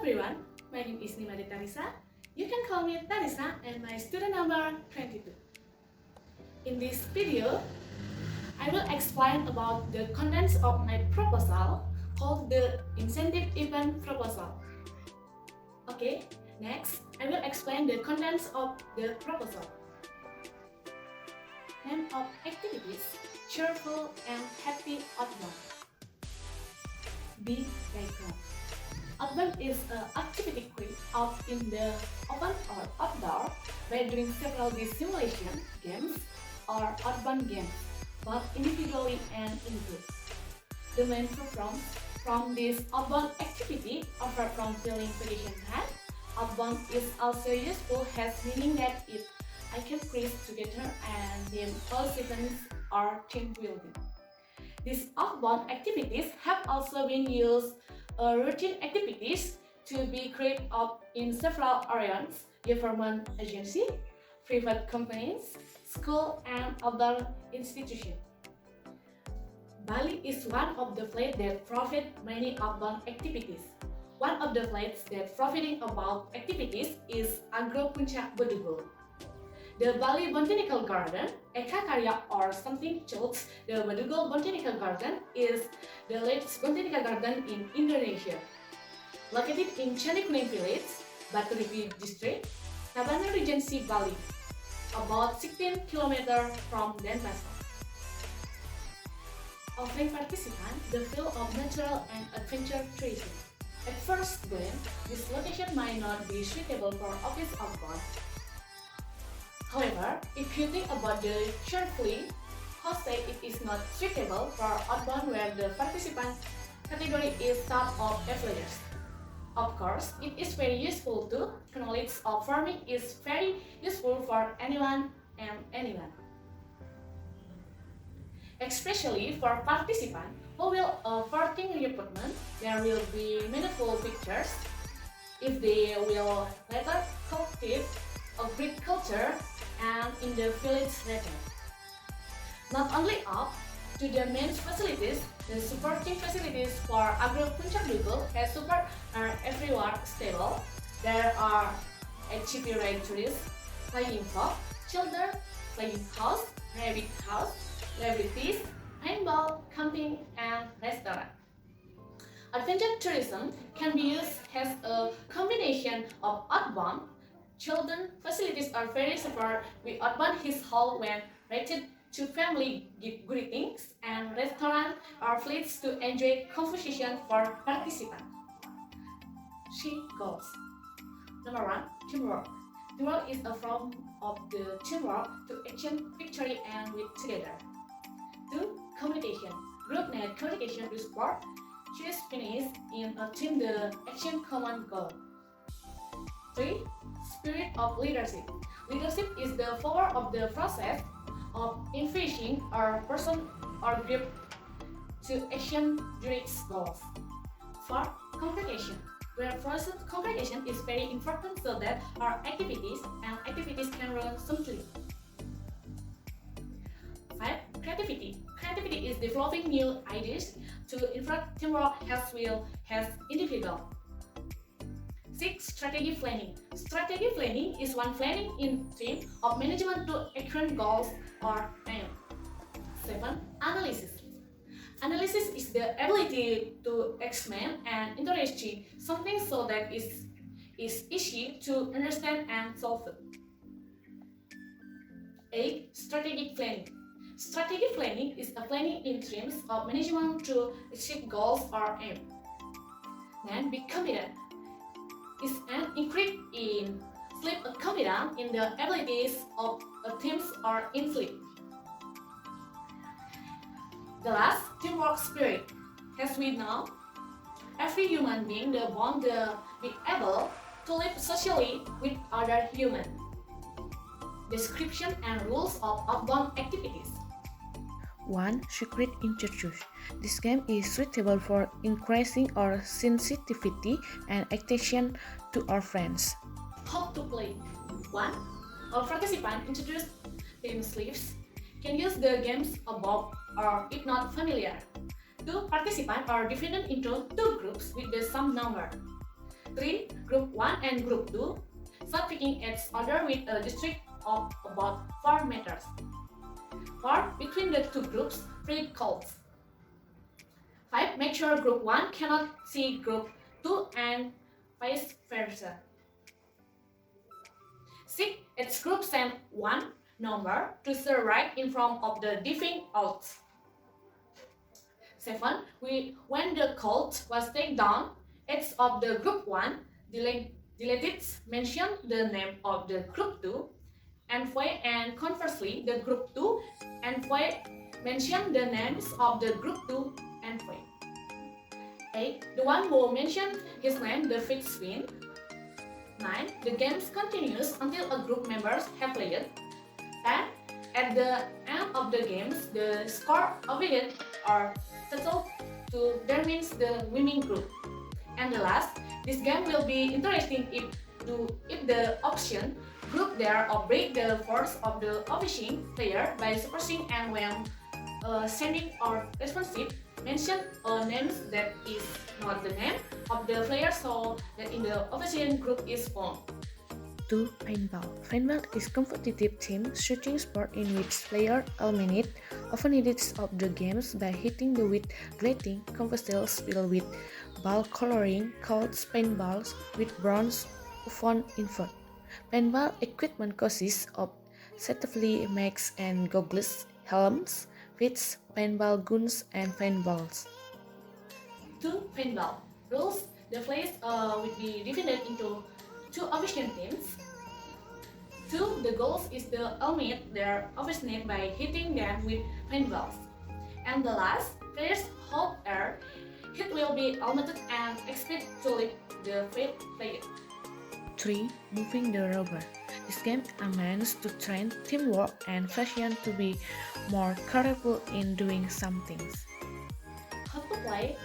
everyone, my name is Nimade Tarisa. You can call me Tarisa and my student number 22. In this video, I will explain about the contents of my proposal called the incentive event proposal. Okay, next I will explain the contents of the proposal. Name of activities: cheerful and happy outbound. B background. Outbound is an activity carried out in the open or outdoor by doing several simulation games or outbound games, both individually and in groups. The main programs from this outbound activity apart from filling vacation time, outbound is also useful as meaning that I can create together and then all events or team building. These outbound activities have also been used routine activities to be carried out in several areas: government agencies, private companies, school, and other institutions. Bali is one of the places that profit many outbound activities. One of the places that profiting about activities is Agro Puncak Bedugul. The Bali Botanical Garden, Eka Karya or something called the Bedugul Botanical Garden, is the largest botanical garden in Indonesia. Located in Candi Kuning Village, Batu Ripi District, Tabanan Regency, Bali, about 16 km from Denpasar. Offering participants the feel of natural and adventure tourism. At first glance, this location might not be suitable for office outbound. However, if you think about it carefully, host say it is not suitable for outbound where the participant category is top of average. Of course, it is very useful too. Knowledge of farming is very useful for anyone and anyone. Especially for participants who will farming recruitment, there will be meaningful pictures if they will later cultivate agriculture and in the village later. Not only up to the main facilities, the supporting facilities for Agro Puncak Bedugul has support are everywhere stable. There are HCP tourists, playing park, children, playing house, rabbit house, libraries, paintball, camping, and restaurant. Adventure tourism can be used as a combination of outbound. Children facilities are very support with outbound his hall when rated to family greetings, and restaurant are fleets to enjoy conversation for participants. She goes. Number 1, teamwork. Teamwork is a form of the teamwork to action victory and with together. 2, communication. Group net communication to support choose finish in a team the action common goal. 3, spirit of leadership. Leadership is the power of the process of influencing a person or group to action during its goals. 4, congregation. Where process congregation is very important so that our activities can run smoothly. 5, creativity. Creativity is developing new ideas to improve teamwork as well as individual. 6, strategy planning. Strategy planning is one planning in team of management to achieve goals or aim. 7, analysis. Analysis is the ability to examine and interpret something so that it is easy to understand and solve it. 8, strategic planning. Strategic planning is a planning in terms of management to achieve goals or aim. 9, be committed. Is an increase in sleep confidence in the abilities of teams or in sleep. The last, teamwork spirit. As we know, every human being born to be able to live socially with other humans. Description and rules of outbound activities. 1. Secret introduce. This game is suitable for increasing our sensitivity and attention to our friends. How to play. 1. All participants introduced team sleeves can use the games above or if not familiar. 2. Participants are divided into 2 groups with the same number. 3. Group 1 and Group 2. Start picking its order with a district of about 4 meters. 4. Between the two groups, flip codes. 5. Make sure Group 1 cannot see Group 2 and vice versa. 6. Its group send 1 number to the right in front of the diffing out. 7. When the code was taken down, X of the Group 1 deleted mention the name of the Group 2, and conversely, the Group 2 and mention the names of the Group 2 and 8. The one who mentioned his name defeats win. 9. The game continues until a group members have played. 10. At the end of the games, the score avoided or settled to determines the winning group. And the last, this game will be interesting if the option group there or break the force of the opposing player by suppressing, and when sending or responsive, mention names that is not the name of the player so that in the opposition group is formed. 2. Paintball. Paintball is competitive team shooting sport in which players eliminate opponents of the games by hitting them with grating combustibles filled with ball coloring called paintballs with bronze found in front. Paintball equipment consists of safety masks and goggles, helms, fists, paintball guns, and paintballs. 2. Paintball. Rules. The players will be divided into 2 opposition teams. 2. The goal is to eliminate their opponent by hitting them with paintballs. And the last, players hold air. Hit will be eliminated and expect to leave the field player. 3. Moving the rubber. This game aims to train teamwork and passion to be more careful in doing some things. How to play?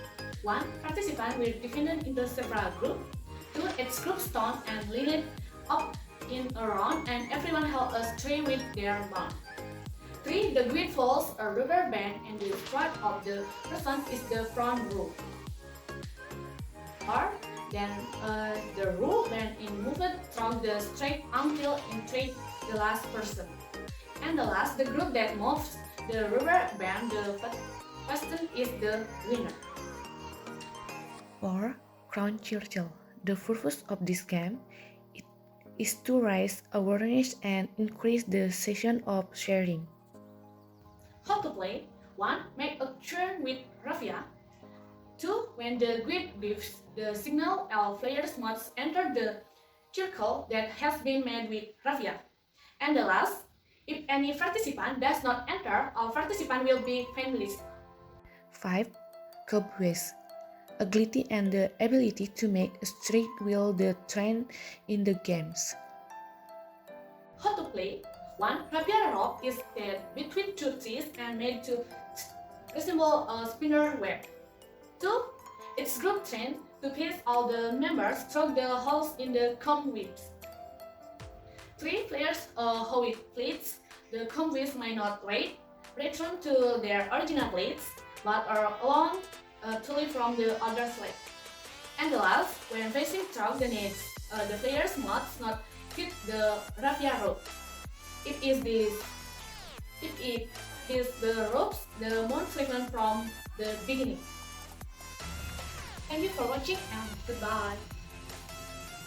1. Participants will be divided into several groups. 2. Each group stand and line up in a round and everyone held a string with their band. 3. The grid follows a rubber band and the stride of the person is the front row. 4. Then the rubber band is moved from the straight until it the last person. And the last, the group that moves the rubber band the person is the winner. 4. Crown Churchill. The purpose of this game is to raise awareness and increase the session of sharing. How to play? 1. Make a turn with raffia. 2. When the grid gives the signal, all players must enter the circle that has been made with raffia. And the last, if any participant does not enter, all participants will be finalists. 5. Cobwebs. Agility and the ability to make a straight will the trend in the games. How to play? 1. Rapier rope is tied between 2 trees and made to resemble a spinner web. 2. It's group trained to pierce all the members through the holes in the cobwebs. 3. Players how it plates, the cobwebs may not return to their original plates, but are allowed to leave from the other side. And the last, when facing through the nets, the players must not hit the raffia rope. If it is the ropes, the more frequent from the beginning. Thank you for watching and goodbye.